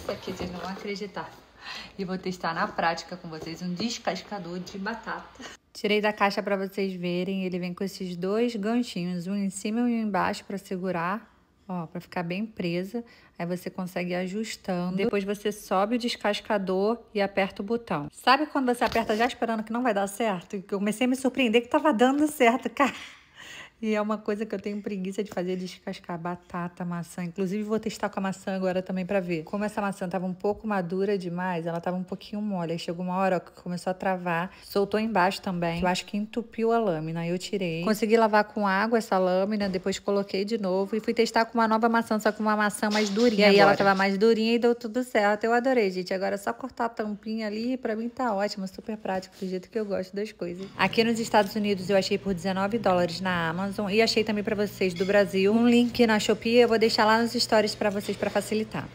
Isso aqui vocês não vão acreditar. E vou testar na prática com vocês um descascador de batata. Tirei da caixa para vocês verem. Ele vem com esses dois ganchinhos, um em cima e um embaixo para segurar. Ó, para ficar bem presa. Aí você consegue ir ajustando. Depois você sobe o descascador e aperta o botão. Sabe quando você aperta já esperando que não vai dar certo? Eu comecei a me surpreender que tava dando certo, cara. E é uma coisa que eu tenho preguiça de fazer, descascar batata, maçã. Inclusive, vou testar com a maçã agora também pra ver. Como essa maçã tava um pouco madura demais, ela tava um pouquinho mole. Aí chegou uma hora ó, que começou a travar. Soltou embaixo também. Eu acho que entupiu a lâmina. Aí eu tirei. Consegui lavar com água essa lâmina, depois coloquei de novo. E fui testar com uma nova maçã, só com uma maçã mais durinha. E aí ela tava mais durinha e deu tudo certo. Eu adorei, gente. Agora é só cortar a tampinha ali. Pra mim tá ótimo, super prático, do jeito que eu gosto das coisas. Aqui nos Estados Unidos eu achei por $19 na Amazon. E achei também para vocês do Brasil um link na Shopee, eu vou deixar lá nos stories para vocês para facilitar.